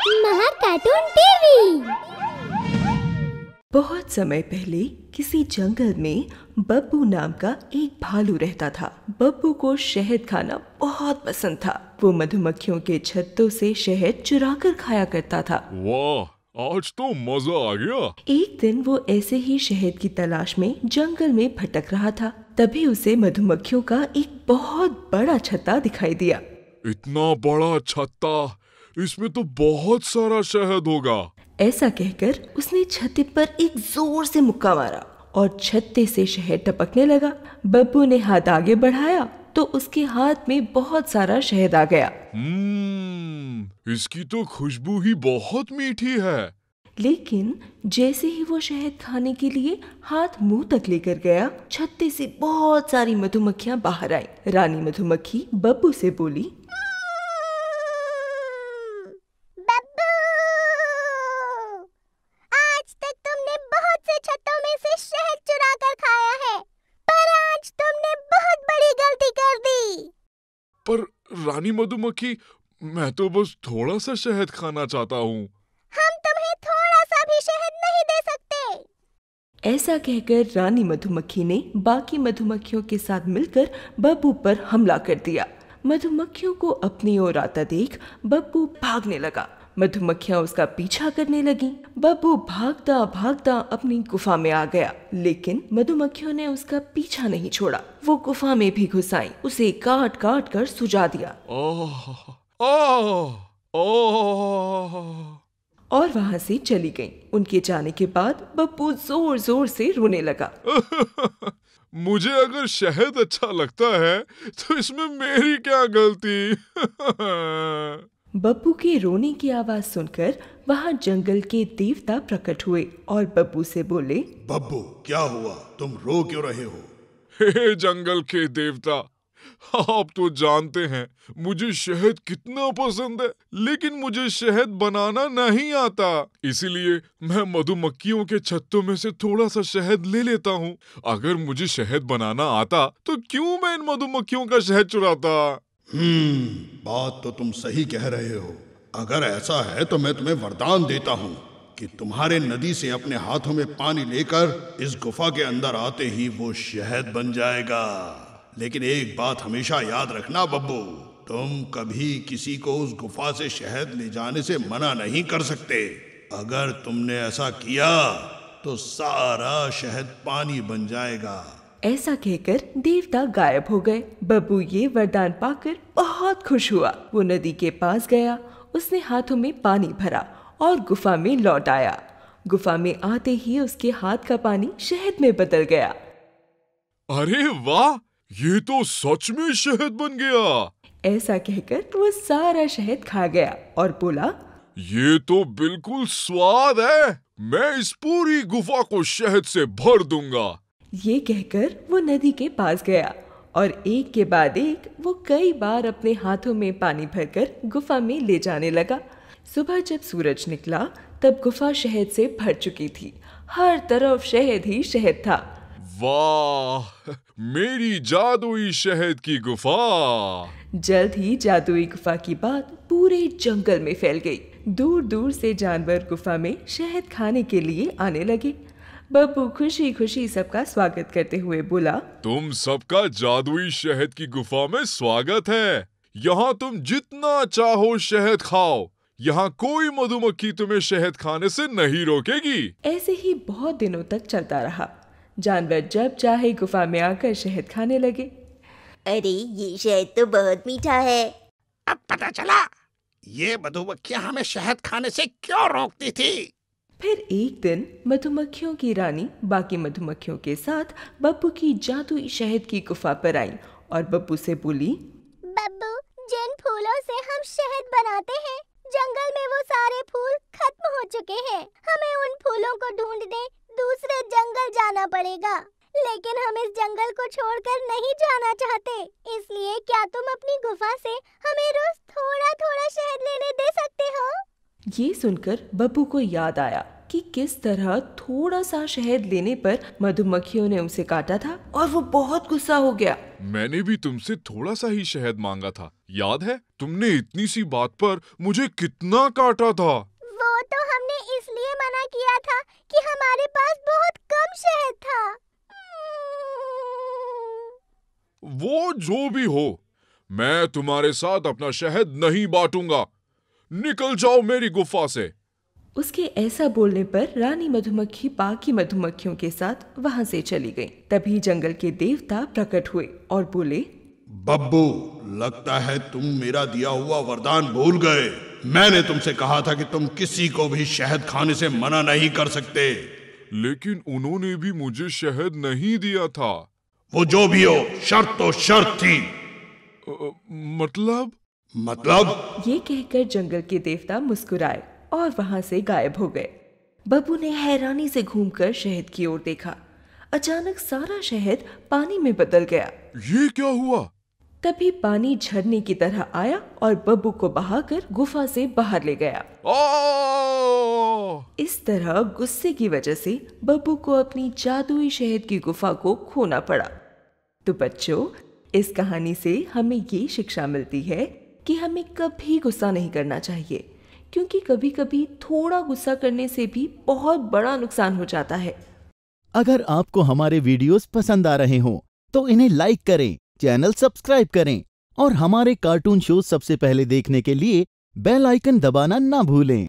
महाकार्टून TV. बहुत समय पहले किसी जंगल में बब्बू नाम का एक भालू रहता था। बब्बू को शहद खाना बहुत पसंद था। वो मधुमक्खियों के छत्तों से शहद चुराकर खाया करता था। वाह, आज तो मजा आ गया। एक दिन वो ऐसे ही शहद की तलाश में जंगल में भटक रहा था। तभी उसे मधुमक्खियों का एक बहुत बड़ा छत्ता दिखाई दिया। इतना बड़ा छत्ता, इसमें तो बहुत सारा शहद होगा। ऐसा कहकर उसने छत्ते पर एक जोर से मुक्का मारा और छत्ते से शहद टपकने लगा। बब्बू ने हाथ आगे बढ़ाया तो उसके हाथ में बहुत सारा शहद आ गया। इसकी तो खुशबू ही बहुत मीठी है। लेकिन जैसे ही वो शहद खाने के लिए हाथ मुंह तक लेकर गया, छत्ते से बहुत सारी मधुमक्खियां बाहर आईं। रानी मधुमक्खी बब्बू से बोली, बब्बू, आज तक तुमने बहुत से छत्तों में से शहद चुरा कर खाया है, पर आज तुमने बहुत बड़ी गलती कर दी। पर रानी मधुमक्खी, मैं तो बस थोड़ा सा शहद खाना चाहता हूँ। हम तुम्हें थोड़ा सा भी शहद नहीं दे सकते। ऐसा कहकर रानी मधुमक्खी ने बाकी मधुमक्खियों के साथ मिलकर बब्बू पर हमला कर दिया। मधुमक्खियों को अपनी ओर आता देख बब्बू भागने लगा। मधुमक्खियां उसका पीछा करने लगीं। बब्बू भागता भागता अपनी गुफा में आ गया, लेकिन मधुमक्खियों ने उसका पीछा नहीं छोड़ा। वो गुफा में भी घुस आईं, उसे काट काट कर सुझा दिया और वहां से चली गईं। उनके जाने के बाद बब्बू जोर जोर से रोने लगा। मुझे अगर शहद अच्छा लगता है तो इसमें मेरी क्या गलती। बब्बू के रोने की आवाज सुनकर वहां जंगल के देवता प्रकट हुए और बब्बू से बोले, बब्बू, क्या हुआ? तुम रो क्यों रहे हो? हे जंगल के देवता, आप तो जानते हैं मुझे शहद कितना पसंद है, लेकिन मुझे शहद बनाना नहीं आता। इसीलिए मैं मधुमक्खियों के छत्तों में से थोड़ा सा शहद ले लेता हूँ। अगर मुझे शहद बनाना आता तो क्यों मैं इन मधुमक्खियों का शहद चुराता? बात तो तुम सही कह रहे हो। अगर ऐसा है तो मैं तुम्हें वरदान देता हूँ कि तुम्हारे नदी से अपने हाथों में पानी लेकर इस गुफा के अंदर आते ही वो शहद बन जाएगा। लेकिन एक बात हमेशा याद रखना बब्बू, तुम कभी किसी को उस गुफा से शहद ले जाने से मना नहीं कर सकते। अगर तुमने ऐसा किया तो सारा शहद पानी बन जाएगा। ऐसा कहकर देवता गायब हो गए। बब्बू ये वरदान पाकर बहुत खुश हुआ। वो नदी के पास गया, उसने हाथों में पानी भरा और गुफा में लौट आया। गुफा में आते ही उसके हाथ का पानी शहद में बदल गया। अरे वाह, ये तो सच में शहद बन गया। ऐसा कहकर वो सारा शहद खा गया और बोला, ये तो बिल्कुल स्वाद है। मैं इस पूरी गुफा को शहद से भर दूंगा। ये कहकर वो नदी के पास गया और एक के बाद एक वो कई बार अपने हाथों में पानी भरकर गुफा में ले जाने लगा। सुबह जब सूरज निकला तब गुफा शहद से भर चुकी थी। हर तरफ शहद ही शहद था। वाह, मेरी जादुई शहद की गुफा। जल्द ही जादुई गुफा की बात पूरे जंगल में फैल गई। दूर दूर से जानवर गुफा में शहद खाने के लिए आने लगे। बब्बू खुशी खुशी सबका स्वागत करते हुए बोला, तुम सबका जादुई शहद की गुफा में स्वागत है। यहाँ तुम जितना चाहो शहद खाओ। यहाँ कोई मधुमक्खी तुम्हें शहद खाने से नहीं रोकेगी। ऐसे ही बहुत दिनों तक चलता रहा। जानवर जब चाहे गुफा में आकर शहद खाने लगे। अरे, ये शहद तो बहुत मीठा है। अब पता चला ये मधुमक्खियां हमें शहद खाने से क्यों रोकती थी। फिर एक दिन मधुमक्खियों की रानी बाकी मधुमक्खियों के साथ बब्बू की जादुई शहद की गुफा पर आई और बब्बू से बोली, बब्बू, जिन फूलों से हम शहद बनाते हैं, जंगल में वो सारे फूल खत्म हो चुके हैं। हमें उन फूलों को ढूंढने दूसरे जंगल जाना पड़ेगा। लेकिन हम इस जंगल को छोड़कर नहीं जाना चाहते, इसलिए क्या तुम अपनी गुफा से हमें रोज थोड़ा थोड़ा शहद लेने दे सकते हो? ये सुनकर बब्बू को याद आया कि किस तरह थोड़ा सा शहद लेने पर मधुमक्खियों ने उसे काटा था और वो बहुत गुस्सा हो गया। मैंने भी तुमसे थोड़ा सा ही शहद मांगा था, याद है? तुमने इतनी सी बात पर मुझे कितना काटा था। वो तो हमने इसलिए मना किया था कि हमारे पास बहुत कम शहद था। वो जो भी हो, मैं तुम्हारे साथ अपना शहद नहीं बांटूंगा। निकल जाओ मेरी गुफा से। उसके ऐसा बोलने पर रानी मधुमक्खी बाकी मधुमक्खियों के साथ वहां से चली गई। तभी जंगल के देवता प्रकट हुए और बोले, बब्बू, लगता है तुम मेरा दिया हुआ वरदान भूल गए। मैंने तुमसे कहा था कि तुम किसी को भी शहद खाने से मना नहीं कर सकते। लेकिन उन्होंने भी मुझे शहद नहीं दिया था। वो जो भी हो, शर्त तो शर्त थी। मतलब? ये कहकर जंगल के देवता मुस्कुराए और वहां से गायब हो गए। बब्बू ने हैरानी से घूमकर शहद की ओर देखा। अचानक सारा शहद पानी में बदल गया। ये क्या हुआ? तभी पानी झरने की तरह आया और बब्बू को बहाकर गुफा से बाहर ले गया। इस तरह गुस्से की वजह से बब्बू को अपनी जादुई शहद की गुफा को खोना पड़ा। तो बच्चों, इस कहानी से हमें ये शिक्षा मिलती है कि हमें कभी गुस्सा नहीं करना चाहिए, क्योंकि कभी कभी थोड़ा गुस्सा करने से भी बहुत बड़ा नुकसान हो जाता है। अगर आपको हमारे वीडियोस पसंद आ रहे हों तो इन्हें लाइक करें, चैनल सब्सक्राइब करें और हमारे कार्टून शो सबसे पहले देखने के लिए बेल आइकन दबाना ना भूलें।